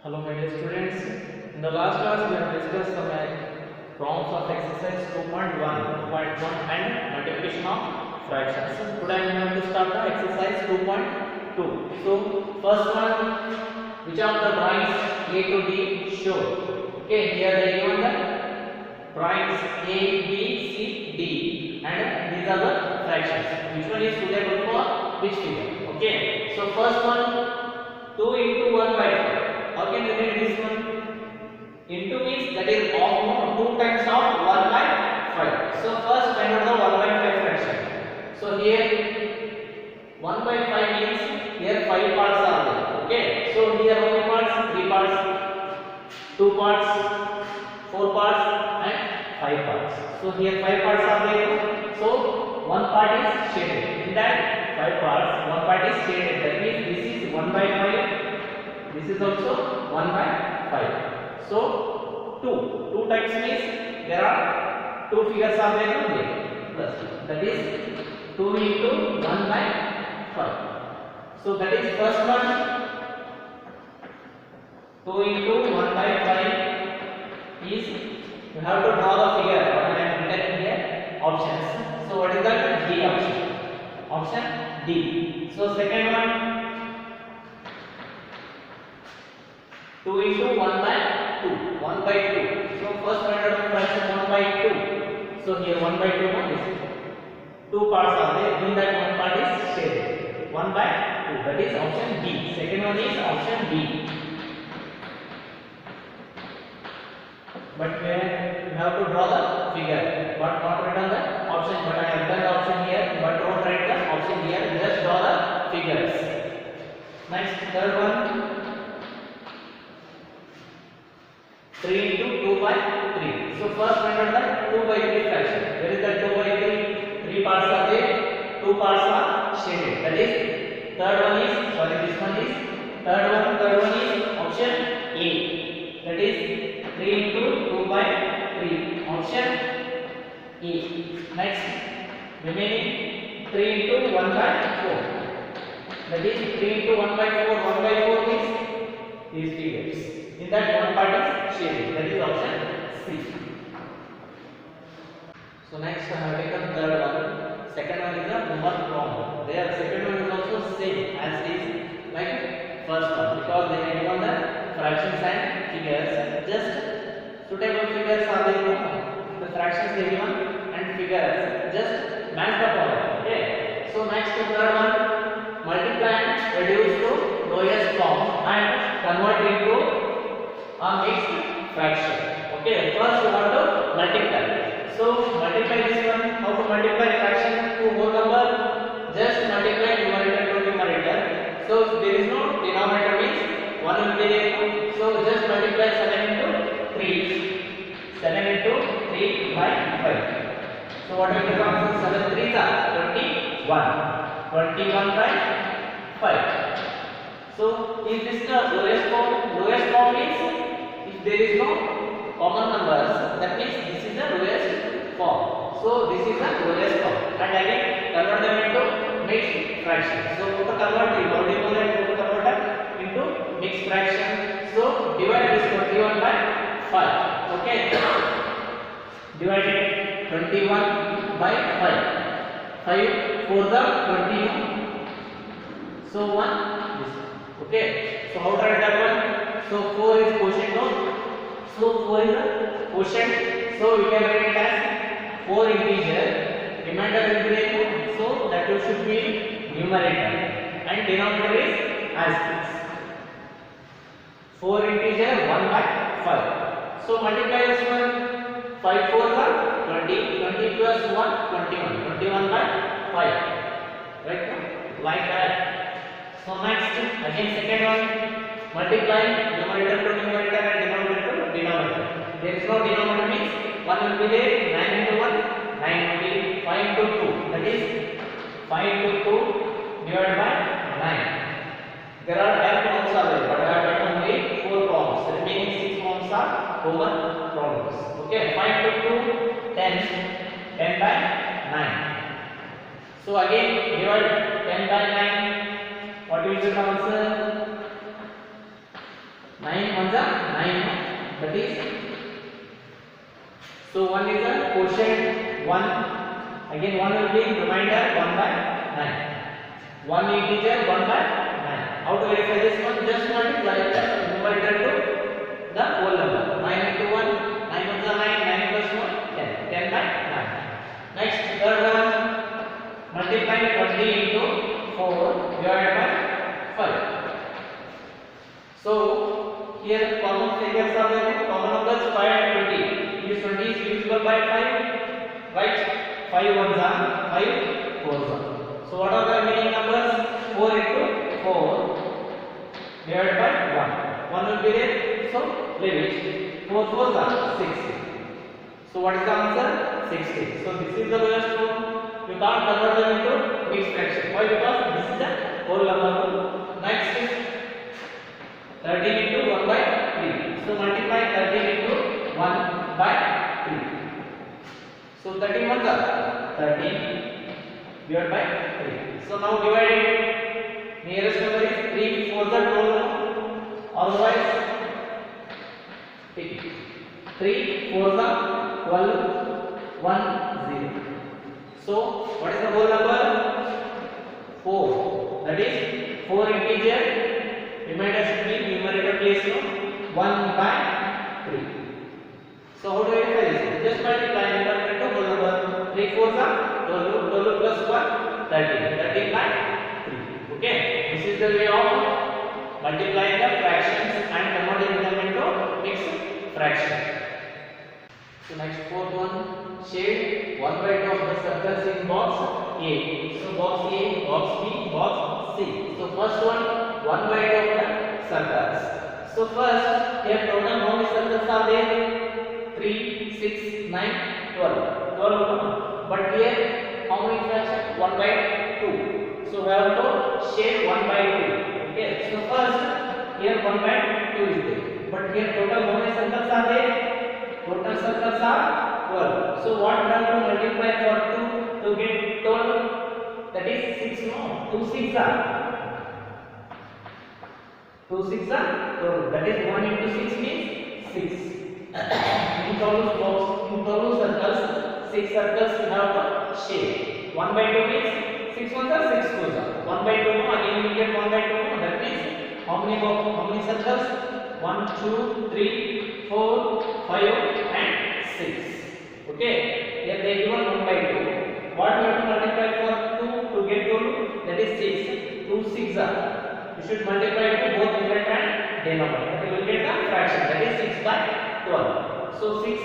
Hello my dear students, in the last class we have discussed some problems of exercise 2.1, 2.1 and multiplication of fractions. Today I am going to start the exercise 2.2. So first one, which of the drawings A to D show? Okay, here they given the drawings A, B, C, D and these are the fractions. Which one is suitable for which figure? Okay, so first one 2 into 1 by 5. How can you read this one? Into means that is of no 2 times of 1 by 5. So first find out the 1 by 5 fraction. So here 1 by 5 means here 5 parts are there. Okay. So here how many parts? 3 parts, 2 parts, 4 parts and 5 parts. So here 5 parts are there. So one part is shaded. In that 5 parts, one part is shaded. That means this is 1 by 5. This is also 1 by 5. So 2 times means there are 2 figures are there plus. That is 2 into 1 by 5. So that is first one. 2 into 1 by 5 is you have to draw the figure. What I am written here options. So what is that? D option. Option D. So second one. 2 into 1 by 2. 1 by 2. So first find out the fraction 1 by 2. So here 1 by 2 is 2 parts are there. In that one part is shaded. 1 by 2. That is option B. Second one is option B. But where you have to draw the figure. But not written the option. But I have done the option here. But don't write the option here. Just draw the figures. Next, third one. 3 into 2 by 3. So first find out the 2 by 3 fraction. Where is that 2 by 3? 3 parts are there, 2 parts are shaded. That is third one is third one is option A. That is 3 into 2 by 3. Option A. Next, remaining 3 into 1 by 4. That is 3 into 1 by 4. 1 by 4 is these figures. In that one part is shaded. That is option C. So next I have taken third one. Second one is the number problem. There second one is also same as is like first one because they have given the fractions and figures. Just suitable figures are there. The fractions they given and figures. Just match the problem. Okay. So next the third one, multiply and reduce to lowest form and convert into a mixed fraction. Okay, first you have to multiply. So multiply this one. How to multiply fraction to whole number? Just multiply numerator to numerator. So there is no denominator means 1 will be there. So just multiply 7 into 3. 7 into 3 by 5. So what will become answer? 7 3s are 21. 21 by 5. So is this the lowest form? Lowest form means there is no common numbers, that means this is the lowest form. So this is the lowest form. And again convert them into mixed fraction. So to convert the multiple and to convert into mixed fraction. So divide this 21 by 5. Okay. Divided 21 by 5. 5 for the 21. So 1 this. Okay. So how to write that one? So 4 is quotient no? So 4 is a quotient. So we can write it as 4 integer. Remainder will be there. So that should be numerator. And denominator is as this. 4 integer 1 by 5. So multiply this one. 5 4s are 20. 20 plus 1 21. 21 by 5. Right now? Like that. So next again second one. Multiply numerator to numerator and denominator to denominator. There is no denominator means 1 will be there. 9 into 1, 9 will be 5 into 2. That is 5 into 2 divided by 9. There are 10 problems are there, but I have taken only 4 problems. The remaining 6 problems are common problems. Okay, 5 into 2, 10. 10 by 9. So again divide 10 by 9. What will be the answer? 9 ones are 9. That is, so 1 is a quotient 1. Again 1 will be remainder 1 by 9. 1 integer 1 by 9. How to verify this one? Just multiply the numerator to the whole number. 9 into 1, 9 ones are 9, 9 plus 1, 10. 10 by 9. Next, third one, multiply 20 into 4 divided by 5. So here common figures are there. Common numbers 5 and 20. Use 20 is divisible by 5. Right? 5 ones are 5 fours are. So what are the remaining numbers? 4 into 4 divided by 1. 1 will be there. So leave it. 4 fours are 60. So what is the answer? 60. So this is the lowest form. You can't convert them into mixed fraction. Why? Because this is a whole number. Next is 13 into 1 by 3. So multiply 13 into 1 by 3. So 31 are 13 divided by 3. So now divide it. Nearest number is 3 4 are 12. Otherwise, take it. 3 4 are 12. 1 0. So what is the whole number? 4. That is 4 integer. Remainder should be numerator place of 1 by 3. So how do I verify this? Just multiply numerator to whole number. 3 4s are 12. 12 plus 1 13. 13 by 3. Okay. This is the way of multiplying the fractions and converting them into mixed fraction. So next fourth one, shade 1 by 2 of the circles in box A. So box A, box B, box C. So first one, 1 by 2 of the circles. So first, here total how many circles are there? 3, 6, 9, 12. 12. But here how many fractions? 1 by 2. So we have to shade 1 by 2. Okay. So first, here 1 by 2 is there. But here total how many circles are there? Total circles are 12. So what we have to multiply for 2 to get 12? That is 6. No, 2 6 are 2 6 are 12. That is 1 into 6 means 6. In total circles, 6 circles we have to shade. 1 by 2 means 6 ones are 6 twos are. 1 by 2 again we get 1 by 2. That means how many circles? 1 2 3 4 5 and 6. Okay. Here they given 1 by 2. What we have to multiply for 2 to get 2? That is 6. 2 6 are. You should multiply to both numerator and denominator. You will get the fraction. That is 6 by 12. So 6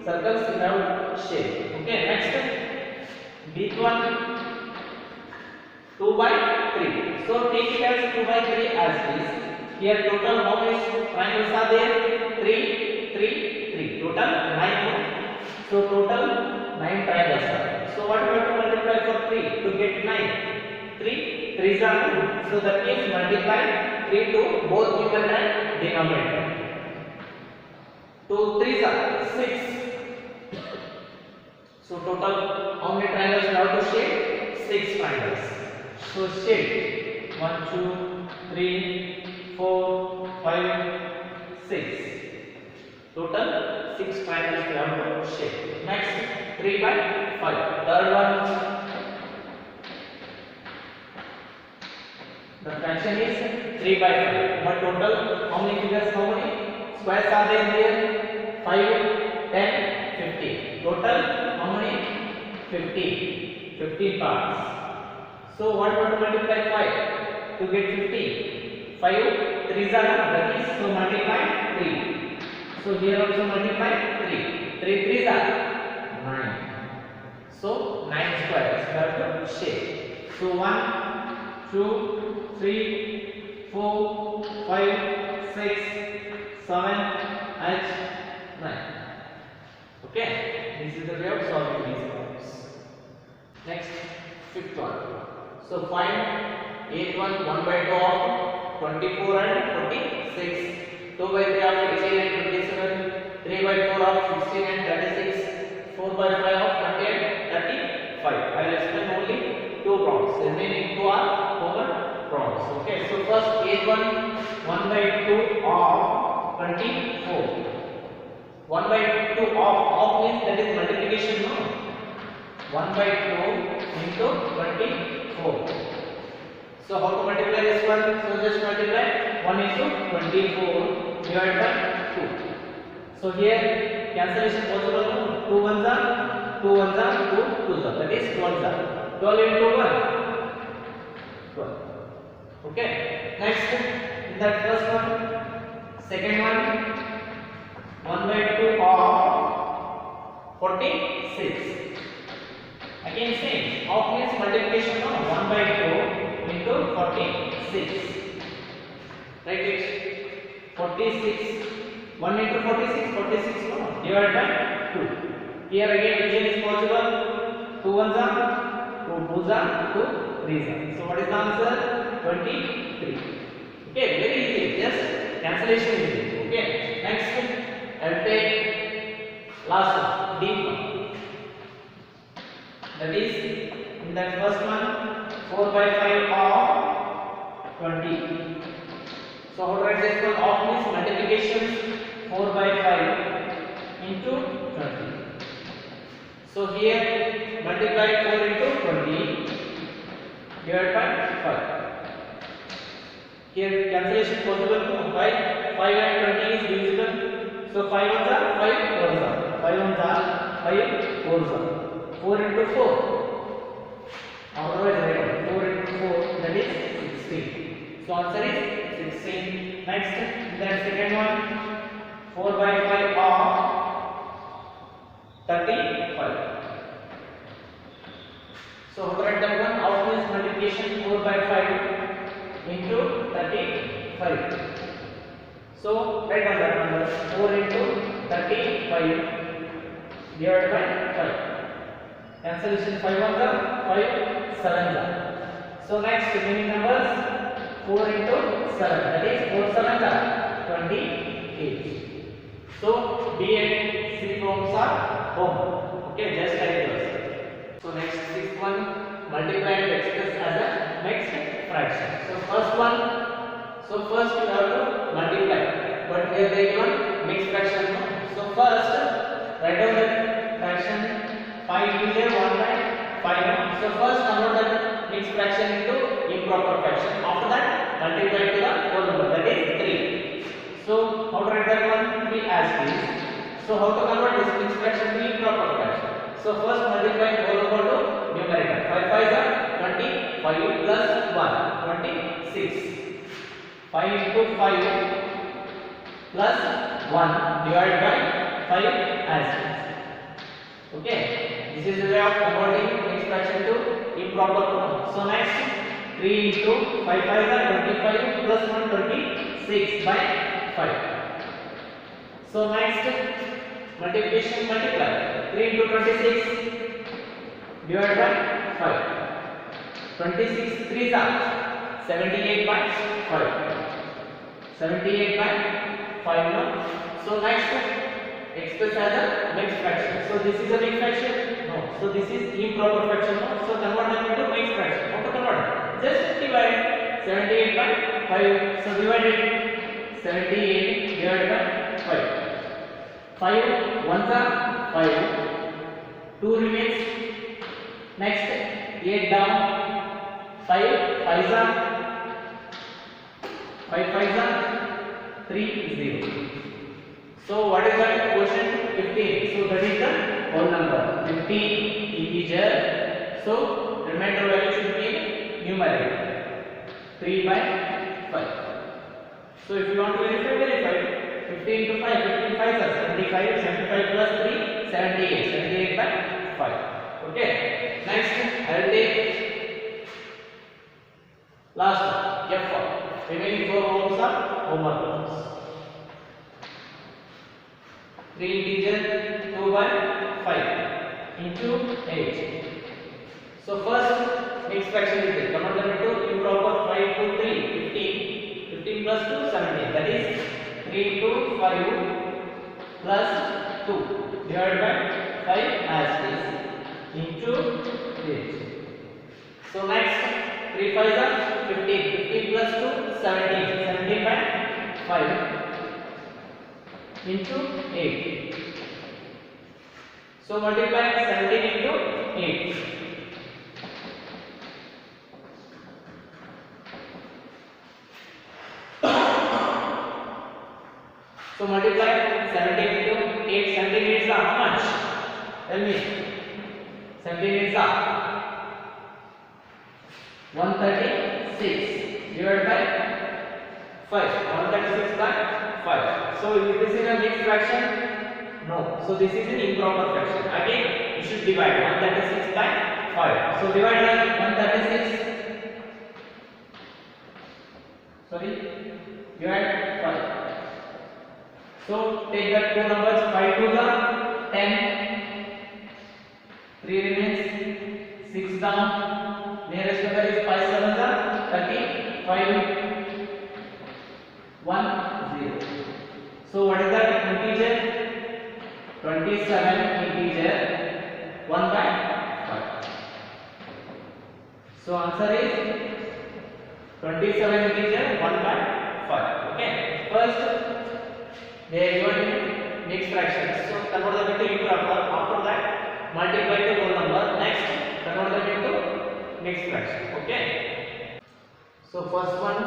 circles in our shape. Okay. Next, big one, 2 by 3. So take it as 2 by 3 as this. Here total how many triangles are there? 3 3 3. Total 9. So total 9 triangles are there. So what we have to multiply for 3 to get 9? 3 3s are 2. So that means multiply 3 to both numerator and denominator. 2 3s are 6. So total how many triangles we have to shade? 6 triangles. So shade 1 2 3 4 5 6. Total 6 triangles we have to shade. Next 3 by 5. Third one. The fraction is 3 by 5. But total how many figures? How many squares are there here? 5, 10, 15. Total how many? 15. 15 parts. So what we have to multiply 5 to get 15? 5 3s are, that is, so multiply 3. So here also multiply 3. 3 3s are 9. So 9 squares we have to shade. So 1 2 3 4 5 6 7 8 9. Okay, this is the way of solving these problems. Next, fifth one. So find 8 1 1 by 2 of 24 and 26, 2 by 3 of 18 and 27, 3 by 4 of 16 and 36, 4 by 5 of 20 and 35. I will explain only 2 problems. Remaining 2 are common problems. Okay, so first 8 1 1 by 2 of 24. 1 by 2 off means that is multiplication, no? 1 by 2 into 24. So how to multiply this one? So just multiply 1 into 24 divided by 2. So here cancellation possible, no? 2 ones are 2 ones are 2 2s are, that is 12s are. 12 into 1 12. Okay, next in that first one, second one 1 by 2 of 46. Again same, of means multiplication, no? 1 by 2 into 46. Write it 46. 1 into 46, 46, no? Divided by 2. Here again division is possible. 2 ones are 2 2s are 2 3s are. So what is the answer? 23. Okay, very easy. Just cancellation is it. Okay. Next, I'll take last one, D one. That is in that first one 4 by 5 of 20. So how to write this one? Of means multiplication. 4 by 5 into 20. So here multiply 4 into 20 divided by 5. Here cancellation possible, no? By 5 and 20 is divisible. So 5 ones are 5 4s are. 5 ones are 5 4s are. 4 into 4. Otherwise write 4 into 4, that is 16. So answer is 16. Next, then second one 4 by 5 of 35. So how to write that one? Out means multiplication 4 by 5 into 35. So write down that number 4 into 35 divided by 5. Cancellation 5 ones are 5 7s are. So next remaining numbers 4 into 7, that is 4 7s are 28. So B and C forms are home. Okay, just like this. So next sixth one, multiply and express as a mixed fraction. So first one, first you have to multiply, but here they given mixed fraction. No? So first write down the fraction 5 integer 1 by 5. So first convert that mixed fraction into improper fraction. After that multiply to the whole number, that is 3. So how to write that one? 3 as is. So how to convert this mixed fraction to improper fraction? So first multiply whole number to numerator. 5 5s are 20. 5 plus 1 26. 5 into 5 plus 1 divided by 5 as is. Okay, this is the way of converting mixed fraction to improper fraction. So next 3 into 5 5s are 25 plus 1 26 by 5. So next multiplication, multiply 3 into 26 divided by 5. 26 3s are 78 by 5. 78 by 5 now. So next express as a mixed fraction. So this is a mixed fraction? No. So this is improper fraction. No. So convert them into mixed fraction. How to convert? Just divide 78 by 5. So divide it. 78 divided by 5. 5 ones are 5. 2 remains. Next 8 down. 5 5s are 5 5s are 3 0. So what is that quotient? 15. So that is the whole number. 15 integer. So remainder value should be numerator. 3 by 5. So if you want to verify. 15 to 5, 15 5s are 75, 75 plus 3, 78, 78 by 5. Okay. Next, I will take last one, F4. Remaining 4 rows are homework rows. 3 integer 2 by 5 into 8. So first mixed fraction is there. Convert them into improper. 5 to 3, 15. 15 plus 2, 17. That is 3 to 5 plus 2 divided by 5 as is into 8. So next 3 5s are 15. 15 plus 2, 17. 17 by 5. into 8. So multiply 17 into 8. So multiply 17 into 8. 17 8s are how much? Tell me. 17 8s are 136 divided by 5. 136 by 5. So is this in a mixed fraction? No. So this is an improper fraction. Again, you should divide 136 by 5. So divide by 136. Sorry. Divide 5. So take that two numbers. 5 2s are 10. 3 remains. 6 down. Nearest number is 5 7s are 35. 1 0. So what is that integer? 27 integer 1 by 5. So answer is 27 integer 1 by 5. Okay. First they are given mixed fractions. So convert them into improper. After that multiply to whole number. Next convert them into mixed fraction. Okay. So first one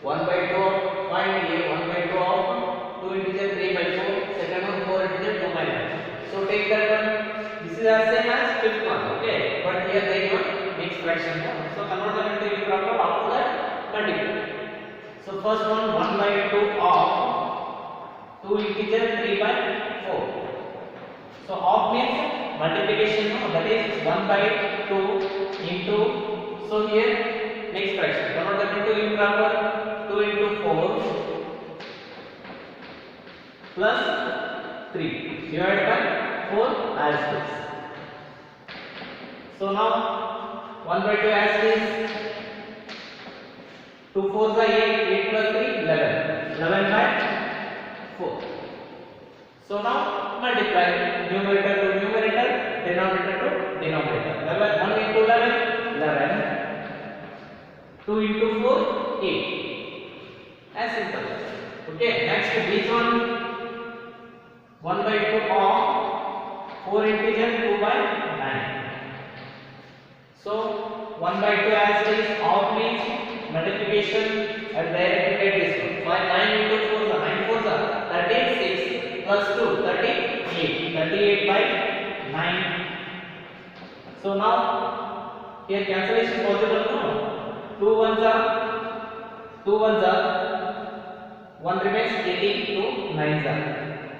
1 by 2 of find a 1 by 2 of 2 integer 3 by 4. Second one 4 integer 2 by 9. So take that one. This is the same as fifth one. Okay. But here they give mixed fraction. So convert them into improper. After that multiply. So first one 1 by 2 of 2 integer 3 by 4. So of means multiplication. No? That is 1 by 2 into. So here mixed fraction. Convert them into improper. 2 into 4 plus 3 divided by 4 as this. So now 1 by 2 as this. 2 4s are 8. 8 plus 3 11. 11 by 4. So now multiply numerator to numerator, denominator to denominator. 11 1 into 11 11. 2 into 4 8. As simple. Okay, next this one 1 by 2 of 4 integer 2 by 9. So 1 by 2 as is of means multiplication and directly get this one. 9 into 4 is 9 4s are 36 plus 2 38. 38 by 9. So now here cancellation possible no? 2 1s are 1 remains 18 2 9s are.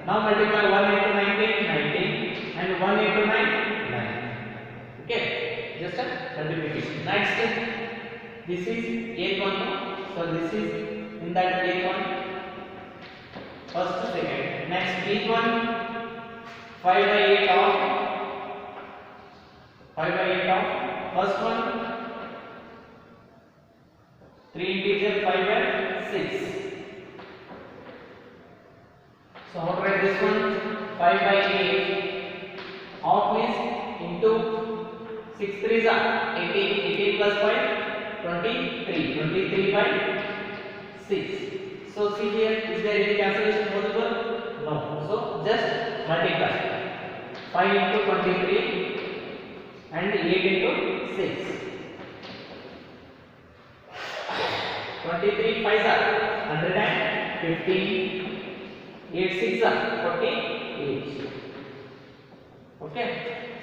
Now multiply 1 into 19 19 and 1 into 9 9. Okay, just a multiplication. Next this is 8th one. So this is in that 8th one. First second. Next each one 5 by 8 of 5 by 8 of first one 3 integer 5 by 6. So how to write this one? 5 by 8 of means into 6 3s are 18. 18 plus 5 23. 23 by 6. So see here, is there any cancellation possible? No. So just multiply 5 into 23 and 8 into 6. 23 5s are 115. 8 6 are 48. Okay.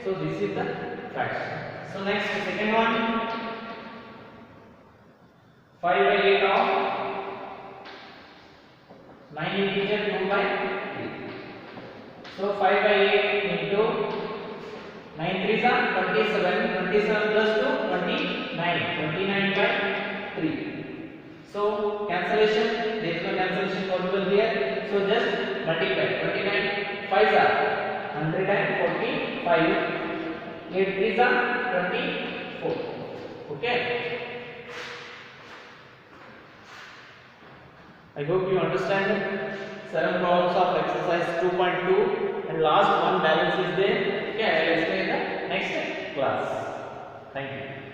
So this is the fraction. So next second one 5 by 8 of 9 integer 2 by 3. So 5 by 8 into 9 3s are 27. 27 plus 2 29. 29 by 3. So cancellation, there is no cancellation possible here. So just multiply. 29 5s are 145. 8 3s are 24. Okay. I hope you understand 7 problems of exercise 2.2 and last one balance is there. Okay, I will explain the next class. Thank you.